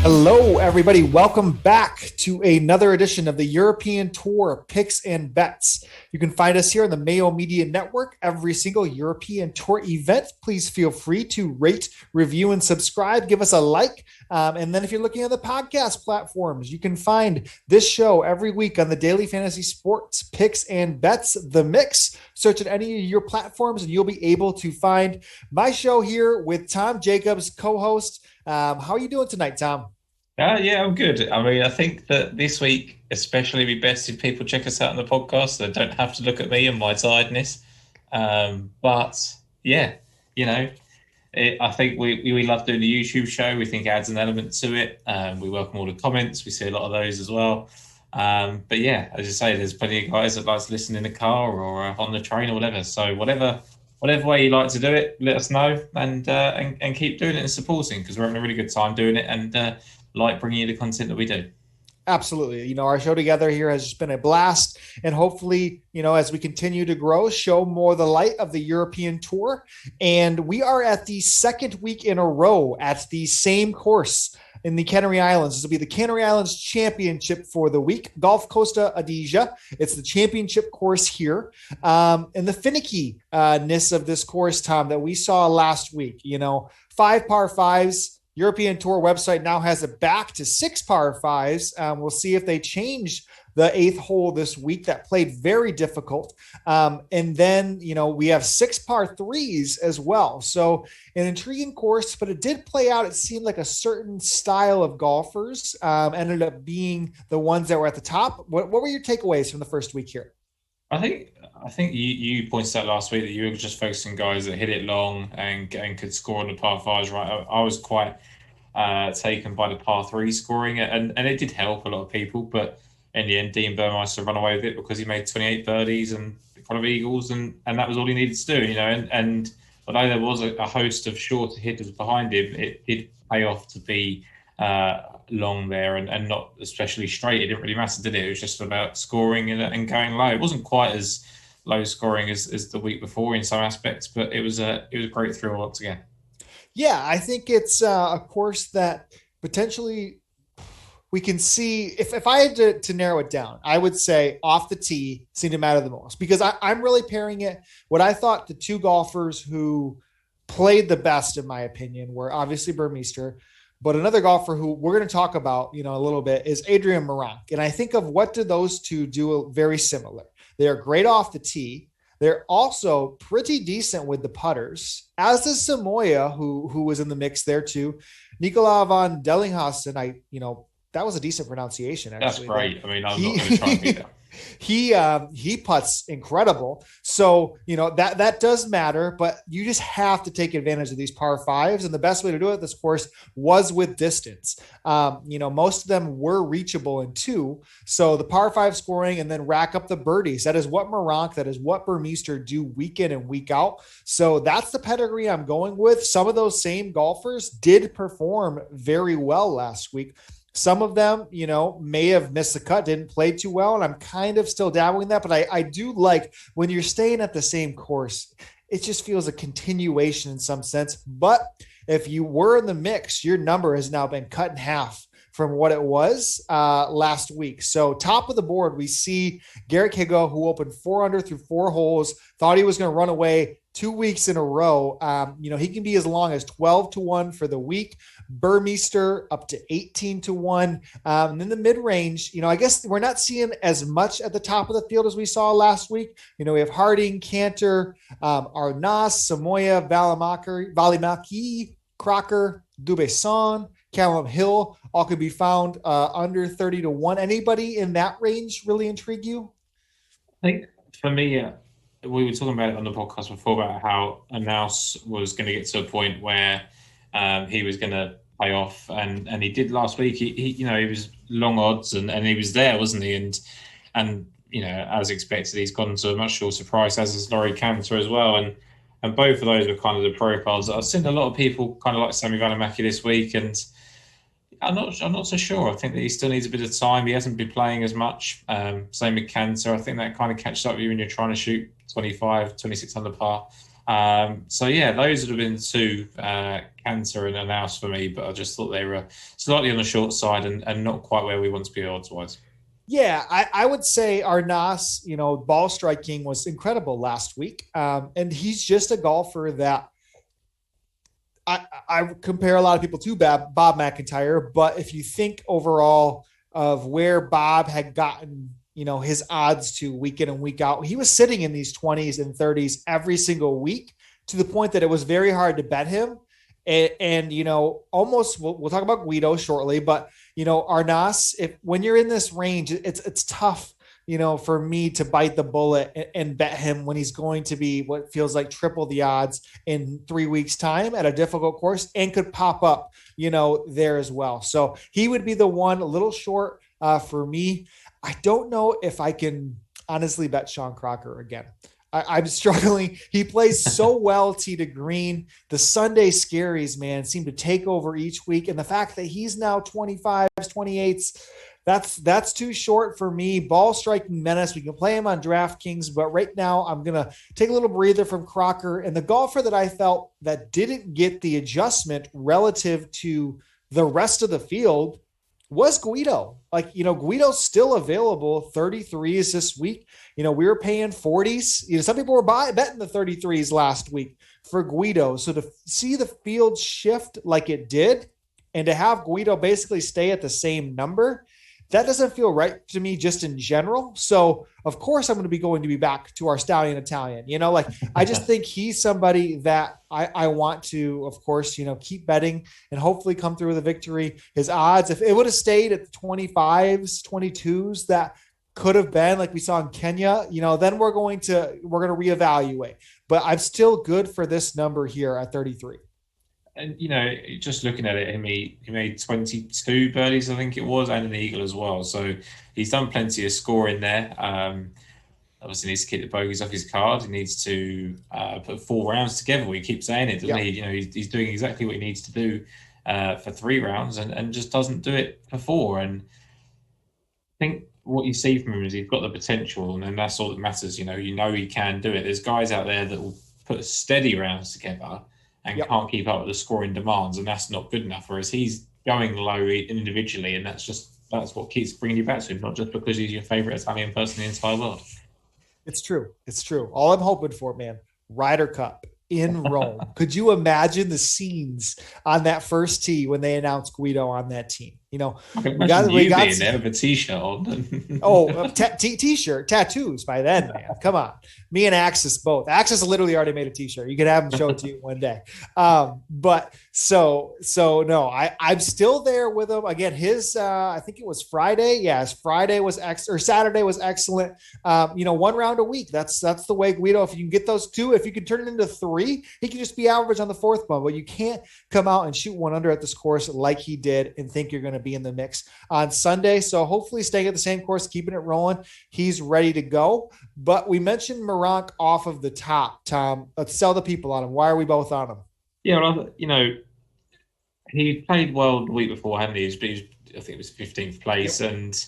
Hello, everybody. Welcome back to another edition of the European Tour Picks and Bets. You can find us here on the Mayo Media Network every single European Tour event. Please feel free to rate, review, and subscribe. Give us a like. And then if you're looking at the podcast platforms, you can find this show every week on the Daily Fantasy Sports Picks and Bets, The Mix. Search at any of your platforms and you'll be able to find my show here with Tom Jacobs, co-host. How are you doing tonight, Tom? Yeah, I'm good. I mean, I think that this week, especially, be best if people check us out on the podcast. So they don't have to look at me and my tiredness. But yeah, I think we love doing the YouTube show. We think it adds an element to it. We welcome all the comments. We see a lot of those as well. But yeah, as you say, there's plenty of guys that like to listen in the car or on the train or whatever. So whatever way you like to do it, let us know and keep doing it and supporting, because we're having a really good time doing it and like bringing you the content that we do. Absolutely. Our show together here has just been a blast. And hopefully, as we continue to grow, show more the light of the European Tour. And we are at the second week in a row at the same course in the Canary Islands. This will be the Canary Islands Championship for the week, Golf Costa Adige. It's the championship course here. And the finickiness of this course, Tom, that we saw last week, 5 par 5s. European Tour website now has it back to 6 par 5s. We'll see if they change the 8th hole this week. That played very difficult. And then, we have 6 par 3s as well. So an intriguing course, but it did play out. It seemed like a certain style of golfers ended up being the ones that were at the top. What were your takeaways from the first week here? I think you pointed out last week that you were just focusing guys that hit it long and could score on the par 5s, right? I was quite taken by the par 3 scoring, and it did help a lot of people, but in the end, Dean Burmeister ran away with it because he made 28 birdies and a couple of eagles, and that was all he needed to do, and although there was a host of shorter hitters behind him, it did pay off to be long there and not especially straight. It didn't really matter, did it? It was just about scoring and going low. It wasn't quite as low scoring as the week before in some aspects, but it was a great thrill once again. Yeah, I think it's a course that potentially we can see. If I had to narrow it down, I would say off the tee seemed to matter the most, because I'm really pairing it. What I thought the 2 golfers who played the best, in my opinion, were obviously Burmeister, but another golfer who we're going to talk about, a little bit, is Adrian Meronk. And I think of what do those two do very similar. They are great off the tee. They're also pretty decent with the putters, as is Samoya, who was in the mix there too. Nicola van Dellinghusen, that was a decent pronunciation, actually. That's great. I mean, I'm not going to try and beat that. He putts incredible. So, that does matter, but you just have to take advantage of these par 5s. And the best way to do it, this course, was with distance. Most of them were reachable in 2. So the par 5 scoring and then rack up the birdies. That is what Meronk, that is what Burmeister do week in and week out. So that's the pedigree I'm going with. Some of those same golfers did perform very well last week. Some of them, may have missed the cut, didn't play too well, and I'm kind of still dabbling in that. But I do like when you're staying at the same course, it just feels a continuation in some sense. But if you were in the mix, your number has now been cut in half from what it was last week. So top of the board, we see Garrett Higgo, who opened 4 under through 4 holes, thought he was going to run away 2 weeks in a row. He can be as long as 12-1 for the week. Burmeister up to 18-1. And then the mid-range, I guess we're not seeing as much at the top of the field as we saw last week. We have Harding, Cantor, Arnaus, Samoya, Valimaki, Crocker, Dubuisson, Callum Hill, all could be found under 30-1. Anybody in that range really intrigue you? I think for me, we were talking about it on the podcast before about how Arnaus was going to get to a point where he was going to pay off, and he did last week. He was long odds and he was there, wasn't he? And as expected, he's gone to a much shorter price, as is Laurie Cantor as well. And both of those were kind of the profiles. I've seen a lot of people kind of like Sammy Valimaki this week, and I'm not so sure. I think that he still needs a bit of time. He hasn't been playing as much. Same with Cantor. I think that kind of catches up with you when you're trying to shoot 25, 26 under par. So yeah, those would have been two, Cantor and Announce for me, but I just thought they were slightly on the short side and not quite where we want to be odds-wise. Yeah, I would say Arnas, ball striking was incredible last week. And he's just a golfer that I compare a lot of people to Bob McIntyre, but if you think overall of where Bob had gotten, his odds to week in and week out, he was sitting in these 20s and 30s every single week to the point that it was very hard to bet him. And almost we'll talk about Guido shortly, but Arnas, when you're in this range, it's tough, for me to bite the bullet and bet him when he's going to be what feels like triple the odds in 3 weeks time at a difficult course and could pop up, there as well. So he would be the one a little short for me. I don't know if I can honestly bet Sean Crocker again. I'm struggling. He plays so well tee to green. The Sunday scaries, man, seem to take over each week. And the fact that he's now 25s, 28s, that's too short for me. Ball striking menace. We can play him on DraftKings, but right now I'm going to take a little breather from Crocker. And the golfer that I felt that didn't get the adjustment relative to the rest of the field was Guido. Guido's still available 33s this week. We were paying 40s. Some people were betting the 33s last week for Guido. So to see the field shift like it did and to have Guido basically stay at the same number, that doesn't feel right to me just in general. So of course I'm going to be back to our Stallion Italian, I just think he's somebody that I want to, of course, keep betting and hopefully come through with a victory. His odds, if it would have stayed at the 25s, 22s, that could have been like we saw in Kenya, then we're going to reevaluate, but I'm still good for this number here at 33. And just looking at it, he made 22 birdies, I think it was, and an eagle as well. So he's done plenty of scoring there. Obviously needs to keep the bogeys off his card. He needs to put 4 rounds together. We keep saying it, doesn't he? He's doing exactly what he needs to do for 3 rounds and just doesn't do it for 4. And I think what you see from him is he's got the potential, and that's all that matters. He can do it. There's guys out there that will put steady rounds together and can't keep up with the scoring demands, and that's not good enough. Whereas he's going low individually, and that's what keeps bringing you back to him, not just because he's your favorite Italian person in the entire world. It's true. All I'm hoping for, man, Ryder Cup in Rome. Could you imagine the scenes on that first tee when they announced Guido on that team? We got being there with a t-shirt on. T-shirt, tattoos by then, man. Come on. Me and Axis both. Axis literally already made a t-shirt. You could have him show it to you one day. But so no, I'm still there with him. Again, his I think it was Friday. Yes, Friday was Saturday was excellent. 1 round a week. That's the way Guido, if you can get those 2, if you can turn it into 3, he can just be average on the 4th one. But you can't come out and shoot 1 under at this course like he did and think you're going to be in the mix on Sunday. So hopefully staying at the same course, keeping it rolling. He's ready to go. But we mentioned Meronk off of the top, Tom. Let's sell the people on him. Why are we both on him? Yeah, well, he played well the week before, hadn't he? I think it was 15th place, and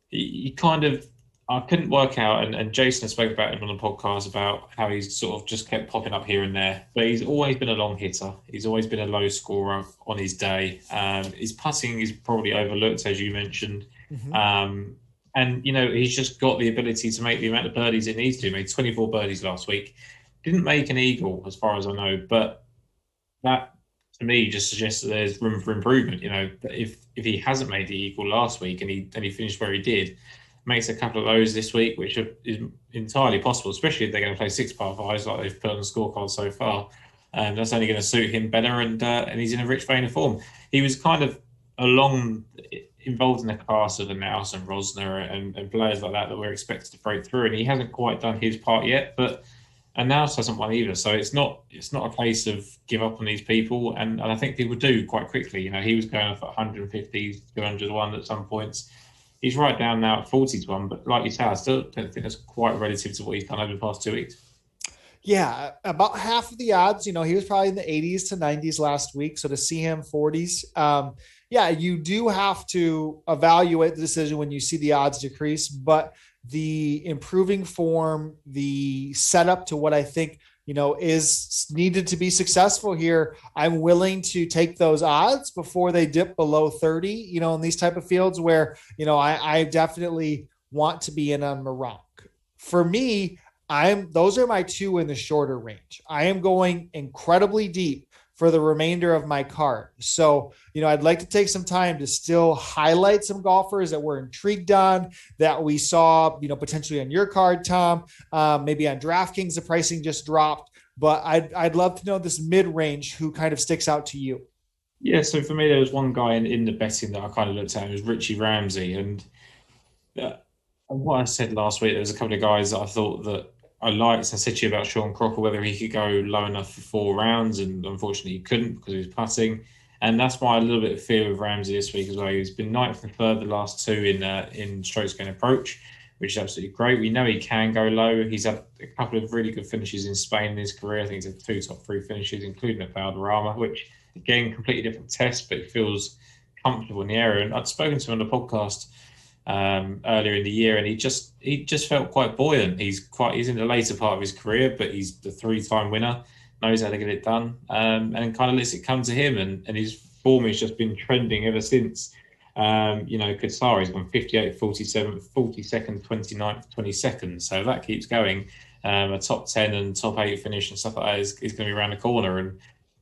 he kind of, I couldn't work out, and Jason spoke about him on the podcast about how he's sort of just kept popping up here and there, but he's always been a long hitter. He's always been a low scorer on his day. His putting is probably overlooked, as you mentioned. Mm-hmm. And, he's just got the ability to make the amount of birdies it needs to. He made 24 birdies last week. Didn't make an eagle, as far as I know, but that, to me, just suggests that there's room for improvement. If he hasn't made the eagle last week and he finished where he did, makes a couple of those this week, which is entirely possible, especially if they're going to play 6 par 5s like they've put on the scorecard so far. That's only going to suit him better, and he's in a rich vein of form. He was kind of involved in the class of the Naus and Rosner and players like that we're expected to break through, and he hasn't quite done his part yet, but Naus hasn't won either, so it's not a case of give up on these people, and I think people do quite quickly. He was going off at 150, 201 at some points. He's right down now at 40-1, but like you say, I still don't think that's quite relative to what he's done over the past 2 weeks. Yeah, about half of the odds. He was probably in the 80s to 90s last week. So to see him 40s, you do have to evaluate the decision when you see the odds decrease. But the improving form, the setup to what I think is needed to be successful here, I'm willing to take those odds before they dip below 30, in these type of fields where, I definitely want to be in on Morocco. For me, those are my two in the shorter range. I am going incredibly deep for the remainder of my card. So, I'd like to take some time to still highlight some golfers that we're intrigued on, that we saw, potentially on your card, Tom, maybe on DraftKings, the pricing just dropped, but I'd love to know this mid-range who kind of sticks out to you. Yeah, so for me, there was one guy in the betting that I kind of looked at, and it was Richie Ramsey. And what I said last week, there was a couple of guys that I thought that I liked. I said to you about Sean Crocker, whether he could go low enough for 4 rounds, and unfortunately he couldn't because he was putting. And that's why a little bit of fear of Ramsey this week as well. He's been ninth and third the last two in strokes gained approach, which is absolutely great. We know he can go low. He's had a couple of really good finishes in Spain in his career. I think he's had 2 top 3 finishes, including at Valderrama, which again, completely different test, but it feels comfortable in the area. And I'd spoken to him on the podcast earlier in the year, and he just felt quite buoyant. He's in the later part of his career, but he's the 3-time winner, knows how to get it done, and kind of lets it come to him. And his form has just been trending ever since. Qatar, he's gone 58th, 47th, 42nd, 29th, 22nd. So if that keeps going, a top 10 and top 8 finish and stuff like that is going to be around the corner.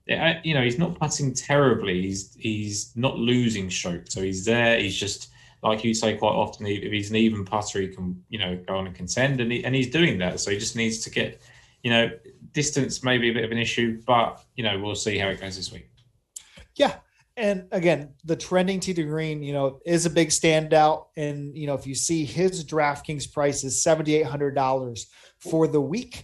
And he's not putting terribly. He's not losing stroke, so he's there. He's just, like you say quite often, if he's an even putter, he can go on and contend, and he's doing that. So he just needs to get distance, maybe a bit of an issue, but we'll see how it goes this week. Yeah. And again, the trending tee to green, is a big standout. And, if you see his DraftKings price is $7,800 for the week,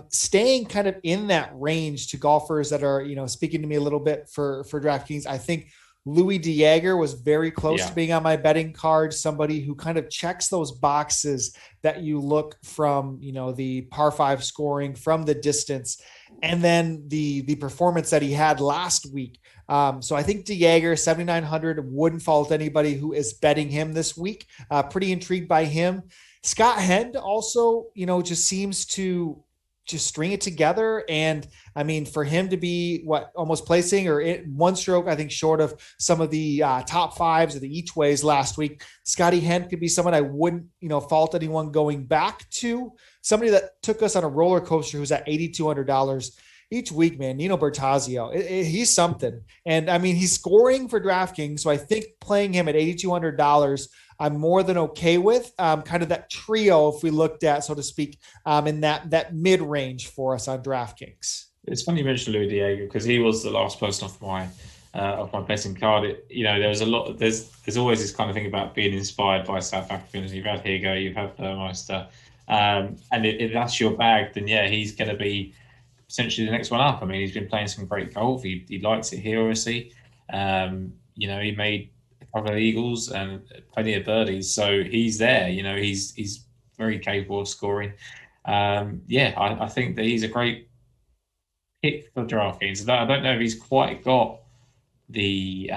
staying kind of in that range to golfers that are, speaking to me a little bit for DraftKings. I think Louis DeJager was very close to being on my betting card. Somebody who kind of checks those boxes that you look from, the par 5 scoring, from the distance, and then the performance that he had last week. So I think DeJager 7,900 wouldn't fault anybody who is betting him this week. Pretty intrigued by him. Scott Hend also, just seems to just string it together. And I mean, for him to be almost placing or one stroke, I think, short of some of the top 5s of the each ways last week, Scotty Hend could be someone I wouldn't, fault anyone going back to. Somebody that took us on a roller coaster who's at $8,200 each week, man. Nino Bertazio, he's something. And I mean, he's scoring for DraftKings. So I think playing him at $8,200, I'm more than okay with. Kind of that trio, if we looked at, so to speak, in that mid-range for us on DraftKings. It's funny you mentioned Louis Diego, because he was the last person off my betting card. There was a lot. There's always this kind of thing about being inspired by South Africans. You've had Higo, you've had Burmeister, and if that's your bag, then yeah, he's going to be essentially the next one up. I mean, he's been playing some great golf. He likes it here, obviously. He made a couple of eagles and plenty of birdies, so he's there. He's very capable of scoring. I think that he's a great pick for DraftKings. I don't know if he's quite got the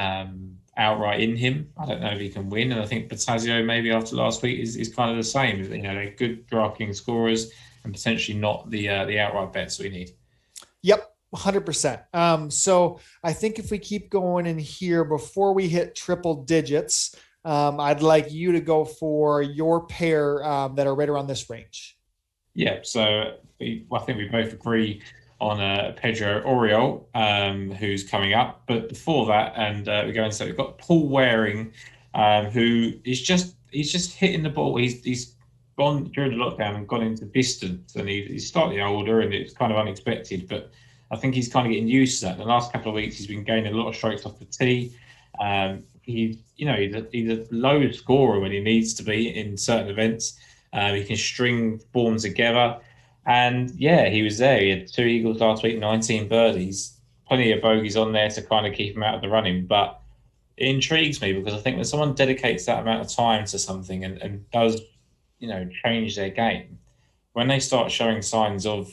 outright in him. I don't know if he can win, and I think Bertazio maybe after last week is kind of the same. They're good DraftKings scorers and potentially not the outright bets we need. Yep, 100%. So I think if we keep going in here before we hit triple digits, I'd like you to go for your pair that are right around this range. Yeah, so I think we both agree on Pedro Oriol, who's coming up. But before that, and we go into, we've got Paul Waring, who is just hitting the ball. He's gone during the lockdown and gone into distance, and he's slightly older, and it's kind of unexpected, but I think he's kind of getting used to that. The last couple of weeks, he's been gaining a lot of strokes off the tee. He's a low scorer when he needs to be in certain events. He can string form together. And yeah, he was there. He had 2 eagles last week, 19 birdies, plenty of bogeys on there to kind of keep him out of the running. But it intrigues me because I think when someone dedicates that amount of time to something and does, change their game, when they start showing signs of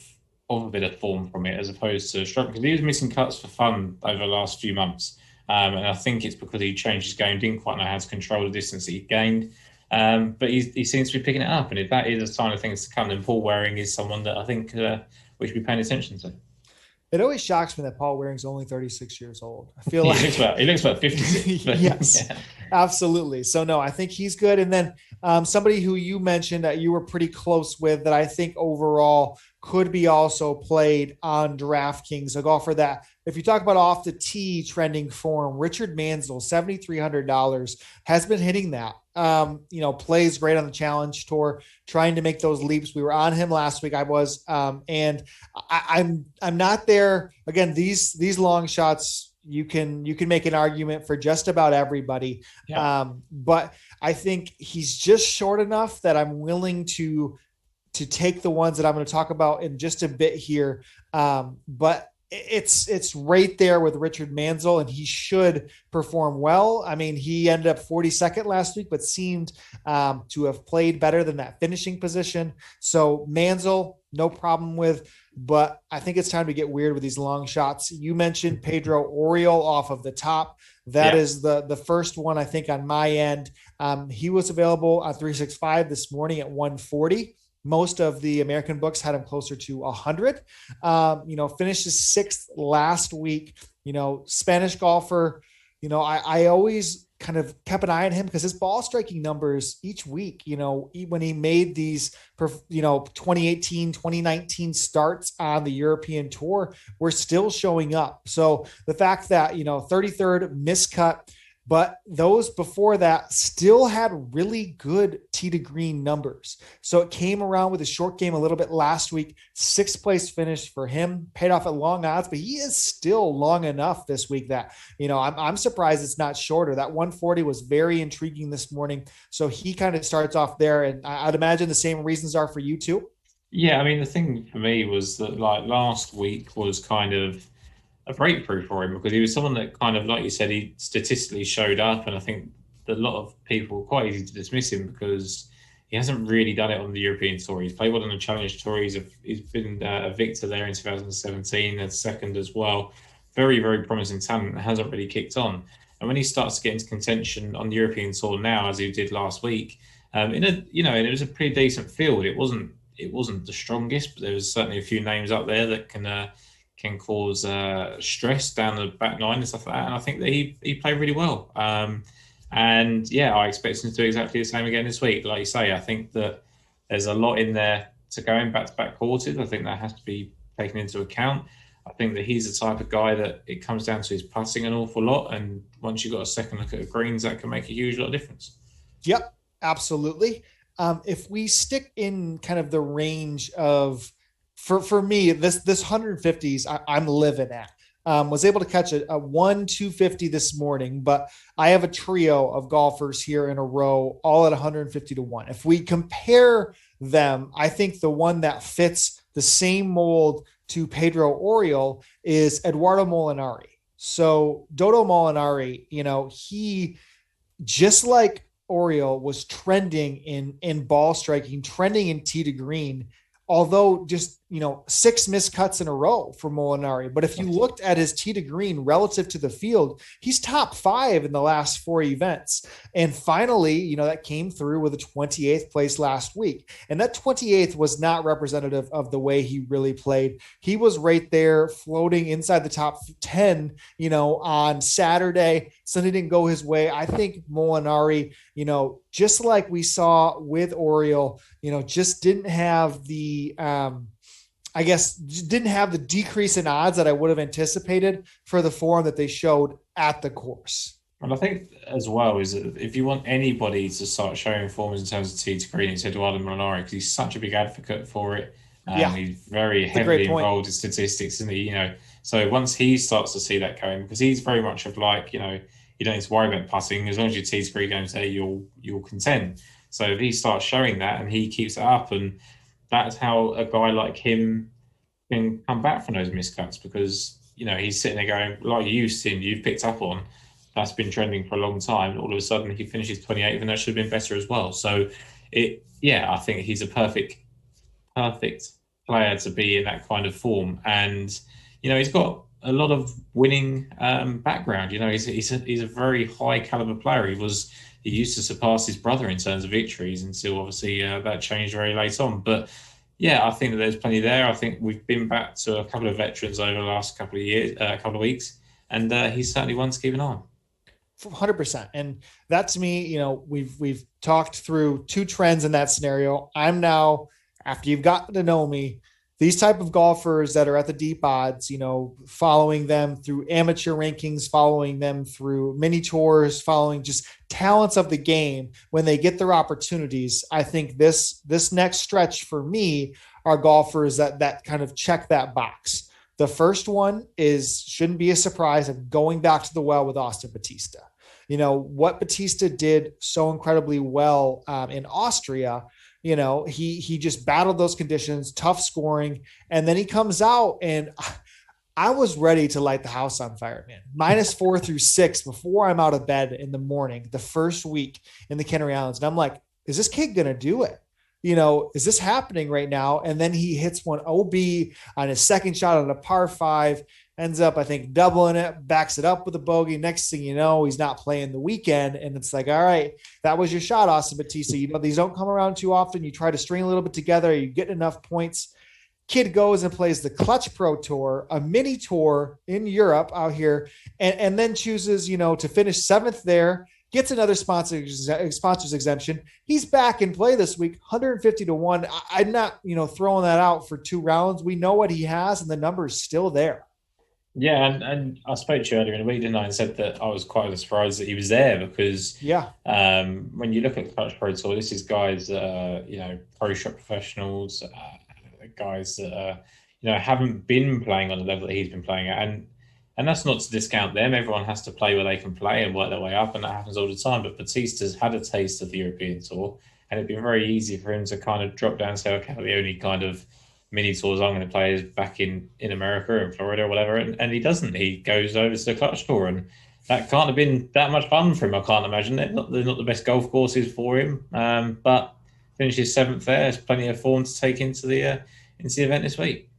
a bit of form from it, as opposed to struggling, because he was missing cuts for fun over the last few months. And I think it's because he changed his game, didn't quite know how to control the distance that he gained. But he seems to be picking it up. And if that is a sign of things to come, then Paul Waring is someone that I think we should be paying attention to. It always shocks me that Paul Waring's only 36 years old. I feel He like looks about 56. yes, Yeah. absolutely. So no, I think he's good. And then somebody who you mentioned that you were pretty close with that I think overall could be also played on DraftKings, a golfer that if you talk about off the tee trending form, Richard Mansell, $7,300 has been hitting that. Plays great on the Challenge Tour, trying to make those leaps. We were on him last week. I was, and I'm not there again. These long shots, you can make an argument for just about everybody. Yeah. But I think he's just short enough that I'm willing to take the ones that I'm going to talk about in just a bit here. But it's right there with Richard Mansell, and he should perform well. I mean, he ended up 42nd last week, but seemed to have played better than that finishing position. So Mansell, no problem with, but I think it's time to get weird with these long shots. You mentioned Pedro Oriol off of the top. That is the first one, I think, on my end. He was available on 365 this morning at 140. Most of the American books had him closer to 100. Finished his 6th last week. Spanish golfer. I always kind of kept an eye on him because his ball striking numbers each week, when he made these, 2018, 2019 starts on the European tour, were still showing up. So the fact that, 33rd miscut, but those before that still had really good tee to green numbers. So it came around with a short game a little bit last week. 6th place finish for him, paid off at long odds, but he is still long enough this week that, I'm surprised it's not shorter. That 140 was very intriguing this morning. So he kind of starts off there, and I'd imagine the same reasons are for you too. Yeah, I mean, the thing for me was that like last week was kind of a breakthrough for him because he was someone that kind of, like you said, he statistically showed up, and I think a lot of people are quite easy to dismiss him because he hasn't really done it on the European Tour. He's played well on the Challenge Tour. He's been a victor there in 2017 and second as well. Very, very promising talent. Hasn't really kicked on. And when he starts to get into contention on the European Tour now, as he did last week, it was a pretty decent field. It wasn't the strongest, but there was certainly a few names up there that can cause stress down the back nine and stuff like that. And I think that he played really well. And yeah, I expect him to do exactly the same again this week. Like you say, I think that there's a lot in there to go in back-to-back quarters. I think that has to be taken into account. I think that he's the type of guy that it comes down to his putting an awful lot. And once you've got a second look at the greens, that can make a huge lot of difference. Yep, absolutely. If we stick in kind of the range of, for me, this 150s I'm living at. Was able to catch a 250 this morning, but I have a trio of golfers here in a row, all at 150 to 1. If we compare them, I think the one that fits the same mold to Pedro Oriol is Eduardo Molinari. So Dodo Molinari, he, just like Oriol, was trending in ball striking, trending in tee to green, although just 6 miscuts in a row for Molinari. But if you looked at his tee to green relative to the field, he's top 5 in the last 4 events. And finally, that came through with a 28th place last week. And that 28th was not representative of the way he really played. He was right there floating inside the top 10, on Saturday. Sunday didn't go his way. I think Molinari, just like we saw with Oriol, just didn't have the, didn't have the decrease in odds that I would have anticipated for the form that they showed at the course. And I think as well is that if you want anybody to start showing forms in terms of tee to green, it's Eduardo Molinari because he's such a big advocate for it. He's very heavily involved in statistics, isn't he? So once he starts to see that going, because he's very much of like, you don't need to worry about putting as long as your tee to green goes there, you'll contend. So if he starts showing that and he keeps it up, and that's how a guy like him can come back from those miscuts because, he's sitting there going, like you've picked up on, that's been trending for a long time. And all of a sudden he finishes 28th and that should have been better as well. So I think he's a perfect player to be in that kind of form. And, he's got a lot of winning background. He's a very high caliber player. He used to surpass his brother in terms of victories until obviously that changed very late on. But Yeah, I think that there's plenty there. I think we've been back to a couple of veterans over the last couple of years, couple of weeks, and he's certainly one to keep an eye on. 100%. And that to me, we've talked through two trends in that scenario. I'm now, after you've gotten to know me, these type of golfers that are at the deep odds, following them through amateur rankings, following them through mini tours, following just talents of the game when they get their opportunities. I think this next stretch for me are golfers that kind of check that box. The first one shouldn't be a surprise of going back to the well with Austin Batista. What Batista did so incredibly well in Austria. He just battled those conditions, tough scoring, and then he comes out and I was ready to light the house on fire, man. -4 through 6 before I'm out of bed in the morning, the first week in the Canary Islands. And I'm like, is this kid going to do it? Is this happening right now? And then he hits one OB on his second shot on a par 5, ends up, I think, doubling it, backs it up with a bogey. Next thing you know, he's not playing the weekend. And it's like, all right, that was your shot, Austin Batista. These don't come around too often. You try to string a little bit together. You get enough points. Kid goes and plays the Clutch Pro Tour, a mini tour in Europe out here, and then chooses, to finish 7th there, gets another sponsor's exemption. He's back in play this week, 150-1. I'm not, throwing that out for 2 rounds. We know what he has, and the number is still there. Yeah, and I spoke to you earlier in the week, didn't I, and said that I was quite surprised that he was there because when you look at the Clutch Pro Tour, this is guys that are, pro shop professionals, guys that haven't been playing on the level that he's been playing at, and that's not to discount them. Everyone has to play where they can play and work their way up, and that happens all the time. But Batista's had a taste of the European Tour, and it'd be very easy for him to kind of drop down and say, okay, the only kind of mini tours I'm going to play is back in America, in Florida or whatever, and he doesn't. He goes over to the Clutch Tour, and that can't have been that much fun for him. I can't imagine. They're not the best golf courses for him, but finishes 7th there. There's plenty of form to take into the event this week.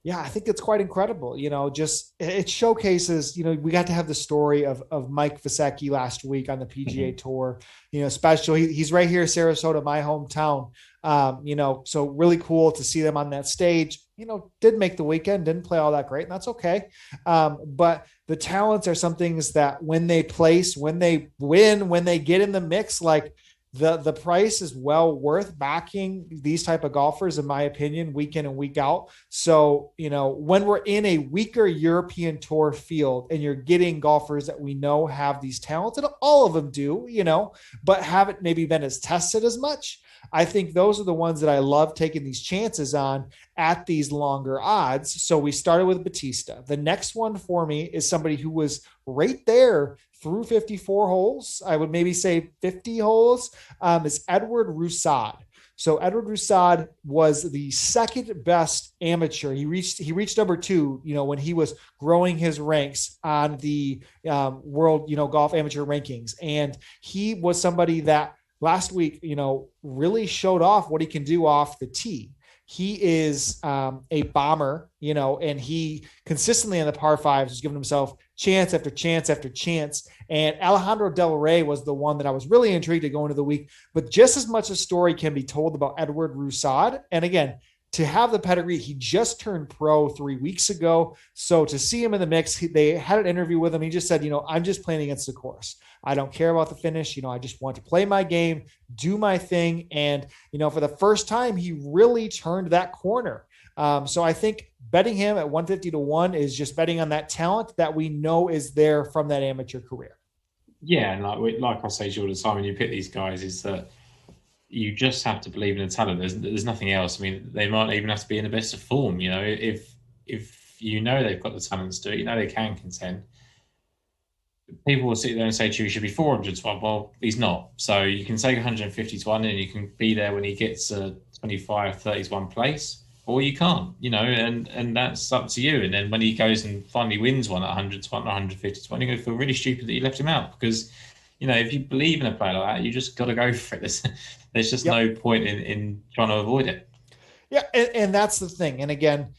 Yeah, I think it's quite incredible. Just it showcases, we got to have the story of Mike Vasecki last week on the PGA Tour, special. He's right here, Sarasota, my hometown. So really cool to see them on that stage. Did make the weekend, didn't play all that great, and that's okay. But the talents are some things that when they place, when they win, when they get in the mix, like the price is well worth backing these type of golfers, in my opinion, week in and week out. So, when we're in a weaker European Tour field and you're getting golfers that we know have these talents, and all of them do, but haven't maybe been as tested as much, I think those are the ones that I love taking these chances on at these longer odds. So we started with Batista. The next one for me is somebody who was right there through 54 holes. I would maybe say 50 holes, is Edward Roussad. So Edward Roussad was the second best amateur. He reached number 2, when he was growing his ranks on the world, golf amateur rankings. And he was somebody that last week, really showed off what he can do off the tee. He is a bomber, and he consistently on the par 5s has given himself chance after chance after chance. And Alejandro Del Rey was the one that I was really intrigued to go into the week. But just as much a story can be told about Edward Roussad. And again, to have the pedigree, he just turned pro 3 weeks ago. So to see him in the mix, they had an interview with him. He just said, I'm just playing against the course. I don't care about the finish. I just want to play my game, do my thing. And, for the first time, he really turned that corner. So I think betting him at 150-1 is just betting on that talent that we know is there from that amateur career. Yeah. And like I say to you all the time when you pick these guys is that you just have to believe in the talent. There's nothing else. I mean, they might even have to be in the best of form. If they've got the talent to do it, they can contend. People will sit there and say to you, he should be 400-1. Well, he's not. So you can take 150-1 and you can be there when he gets a 25-30-1 place, or you can't, and that's up to you. And then when he goes and finally wins one at 100-1 or 150-1, you're going to feel really stupid that you left him out because, if you believe in a player like that, you just got to go for it. There's just no point in trying to avoid it. Yeah, and that's the thing. And again,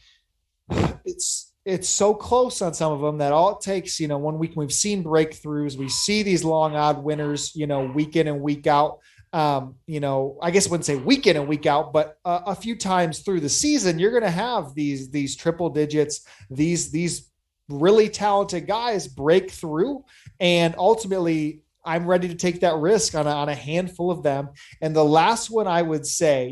it's so close on some of them that all it takes, 1 week we've seen breakthroughs. We see these long odd winners, week in and week out. I guess I wouldn't say week in and week out, but a few times through the season, you're going to have these triple digits, these really talented guys break through, and ultimately I'm ready to take that risk on a handful of them. And the last one I would say,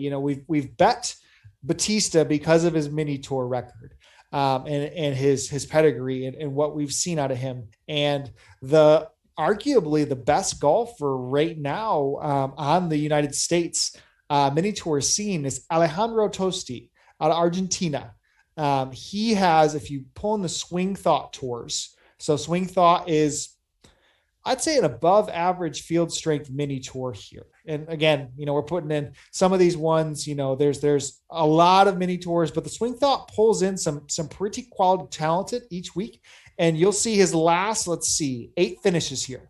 we've bet Batista because of his mini tour record, and his pedigree and what we've seen out of him. And the arguably the best golfer right now on the United States mini tour scene is Alejandro Tosti out of Argentina. He has, if you pull in the Swing Thought tours, so Swing Thought is, I'd say, an above average field strength mini tour here. And again, we're putting in some of these ones, there's a lot of mini tours, but the Swing Thought pulls in some pretty quality talented each week. And you'll see his last, 8 finishes here.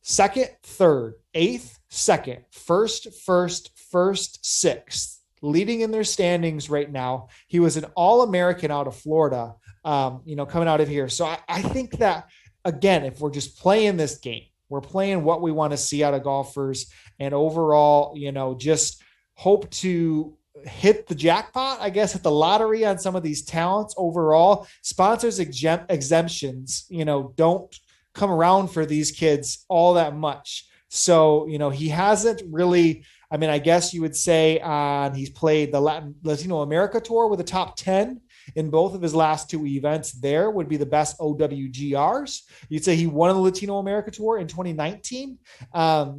Second, third, eighth, second, first, sixth, leading in their standings right now. He was an All-American out of Florida, coming out of here. So I think that, again, if we're just playing this game, we're playing what we want to see out of golfers, and overall, just hope to hit the jackpot, I guess, hit the lottery on some of these talents overall. Sponsors exemptions, don't come around for these kids all that much. So, he hasn't really, I guess you would say he's played the Latino America Tour with a top 10 in both of his last 2 events. There would be the best OWGRs. You'd say he won the Latino America Tour in 2019.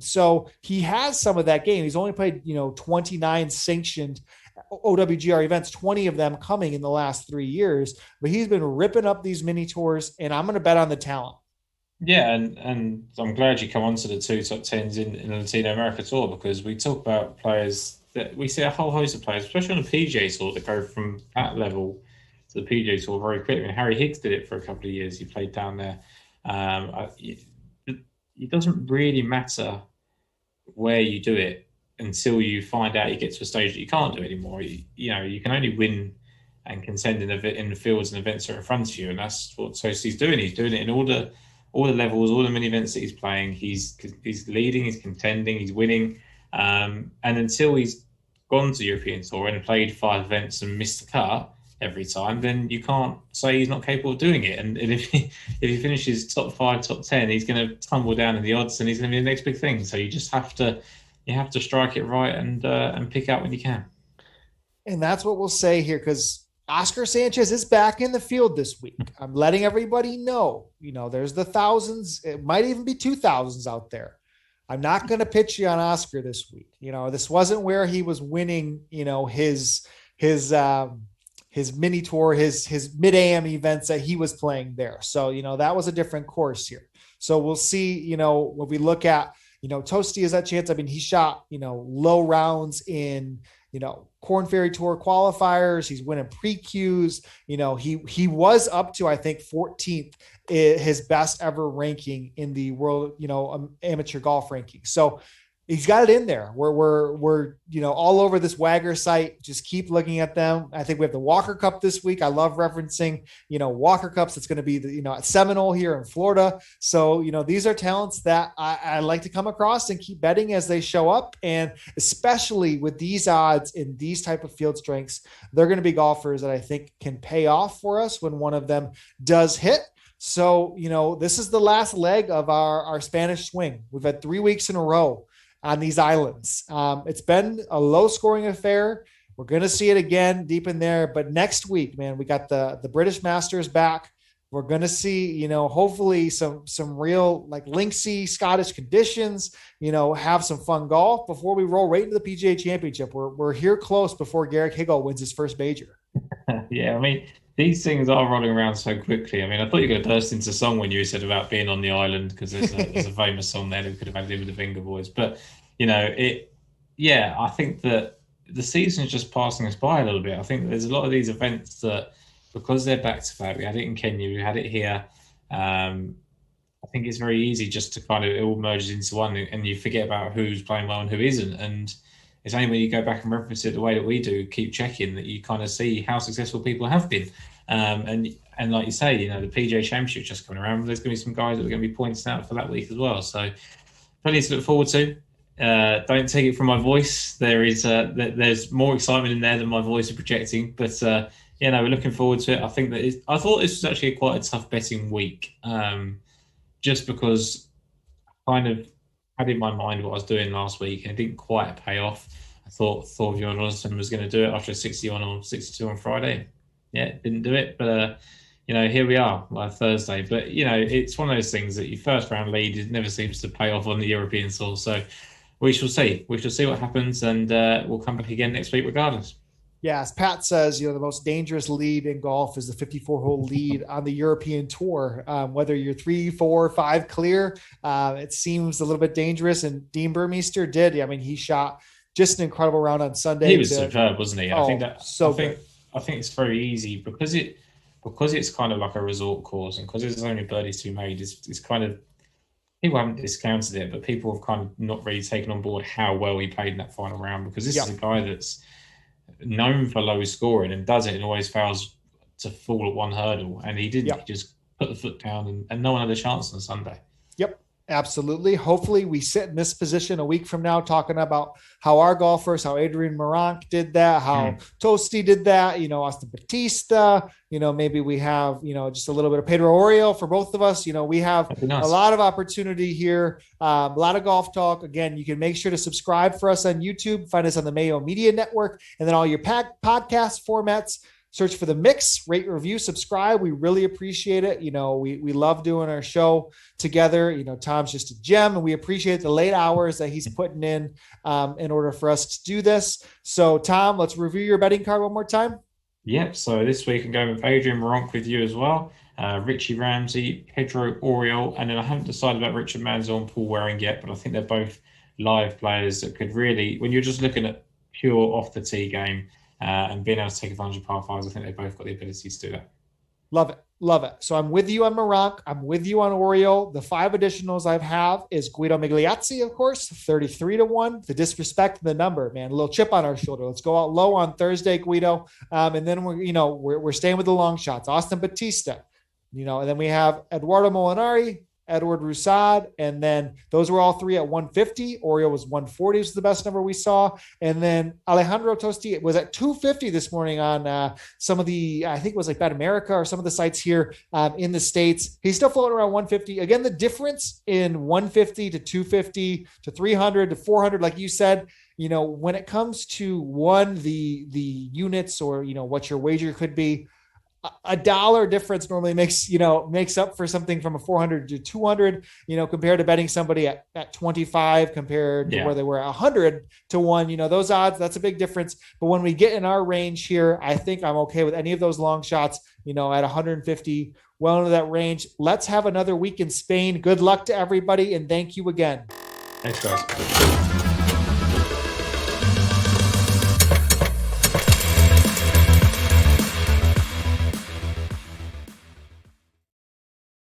So he has some of that game. He's only played, 29 sanctioned OWGR events, 20 of them coming in the last 3 years, but he's been ripping up these mini tours, and I'm going to bet on the talent. Yeah, and I'm glad you come on to the 2 top 10s in the Latino America Tour, because we talk about players that we see a whole host of players, especially on the PGA Tour, that go from that level to the PGA Tour very quickly. I mean, Harry Higgs did it for a couple of years. He played down there. It doesn't really matter where you do it until you find out you get to a stage that you can't do it anymore. You can only win and contend in the fields and events that are in front of you, and that's what Tosti's doing. He's doing it in all the levels, all the mini events that he's playing. He's leading, he's contending, he's winning, and until he's gone to European Tour and played 5 events and missed the cut every time, then you can't say he's not capable of doing it. And if he finishes top 5, top 10, he's going to tumble down in the odds, and he's going to be the next big thing. So you just have to strike it right and pick out when you can. And that's what we'll say here, because Oscar Sanchez is back in the field this week. I'm letting everybody know, there's the thousands. It might even be 2,000s out there. I'm not going to pitch you on Oscar this week. This wasn't where he was winning, his mini tour, his mid-AM events that he was playing there. So, that was a different course here. So we'll see, when we look at, Tosti is that chance. He shot, low rounds in, Korn Ferry Tour qualifiers. He's winning pre-Qs. He was up to, I think, 14th, his best ever ranking in the world, amateur golf ranking. So he's got it in there. We're all over this Wagger site. Just keep looking at them. I think we have the Walker Cup this week. I love referencing, Walker Cups. It's going to be at Seminole here in Florida. So, these are talents that I like to come across and keep betting as they show up. And especially with these odds in these type of field strengths, they're going to be golfers that I think can pay off for us when one of them does hit. So, this is the last leg of our Spanish swing. We've had 3 weeks in a row on these islands. It's been a low scoring affair. We're going to see it again deep in there, but next week, man, we got the British Masters back. We're going to see, hopefully some real linksy Scottish conditions, have some fun golf before we roll right into the PGA Championship. We're here close before Garrick Higgle wins his first major. Yeah. These things are rolling around so quickly. I thought you were going to burst into song when you said about being on the island, because there's a famous song there that we could have had in with the Finger Boys. But, I think that the season is just passing us by a little bit. I think there's a lot of these events that, because they're back to back, we had it in Kenya, we had it here. I think it's very easy just to kind of, it all merges into one, and you forget about who's playing well and who isn't. And it's only when you go back and reference it the way that we do, keep checking, that you kind of see how successful people have been. And like you say, the PGA Championship just coming around. There's going to be some guys that are going to be points out for that week as well. So plenty to look forward to. Don't take it from my voice. There's more excitement in there than my voice is projecting. But we're looking forward to it. I think I thought this was actually quite a tough betting week, just because I kind of had in my mind what I was doing last week and it didn't quite pay off. I thought Thorbjorn Olsen was going to do it after 61 or 62 on Friday. Yeah, didn't do it, but here we are, Thursday. But it's one of those things that your first round lead never seems to pay off on the European soil. So we shall see. We shall see what happens, and we'll come back again next week regardless. Yeah, as Pat says, the most dangerous lead in golf is the 54-hole lead on the European Tour. Whether you're 3, 4, 5 clear, it seems a little bit dangerous. And Dean Burmeister did. I mean, he shot just an incredible round on Sunday. He was superb, wasn't he? I think it's very easy because it's kind of like a resort course, and because there's only birdies to be made. It's kind of, people haven't discounted it, but people have kind of not really taken on board how well he played in that final round, because this is a guy that's known for low scoring and does it and always fails to fall at one hurdle, and he didn't. He just put the foot down, and no one had a chance on Sunday. Yep, absolutely. Hopefully we sit in this position a week from now talking about how our golfers, how Adrian Meronk did that, how Tosti did that, Austin Batista, maybe we have, just a little bit of Pedro Oriol for both of us. We have a lot of opportunity here, a lot of golf talk. Again, you can make sure to subscribe for us on YouTube, find us on the Mayo Media Network, and then all your podcast formats. Search for The Mix, rate, review, subscribe. We really appreciate it. We love doing our show together. Tom's just a gem, and we appreciate the late hours that he's putting in order for us to do this. So, Tom, let's review your betting card one more time. Yep. So this week I'm going with Adrian Meronk with you as well. Richie Ramsey, Pedro Oriol, and then I haven't decided about Richard Mansell and Paul Waring yet, but I think they're both live players that could really, when you're just looking at pure off the tee game, and being able to take advantage of par fives, I think they've both got the ability to do that. Love it. Love it. So I'm with you on Meronk. I'm with you on Oriol. The 5 additionals I have is Guido Migliazzi, of course, 33-1. The disrespect the number, man. A little chip on our shoulder. Let's go out low on Thursday, Guido. And then we're staying with the long shots. Austin Batista, and then we have Eduardo Molinari, Edward Roussad, and then those were all 3 at 150. Oriol was 140, was the best number we saw. And then Alejandro Tosti was at 250 this morning on some of the, I think it was like Bet America or some of the sites here in the States. He's still floating around 150. Again, the difference in 150 to 250 to 300 to 400, like you said, when it comes to the units or, what your wager could be, a dollar difference normally makes up for something from a 400 to 200, compared to betting somebody at 25 compared to where they were 100 to 1, those odds, that's a big difference. But when we get in our range here, I think I'm okay with any of those long shots, at 150, well into that range. Let's have another week in Spain. Good luck to everybody. And thank you again. Thanks, guys.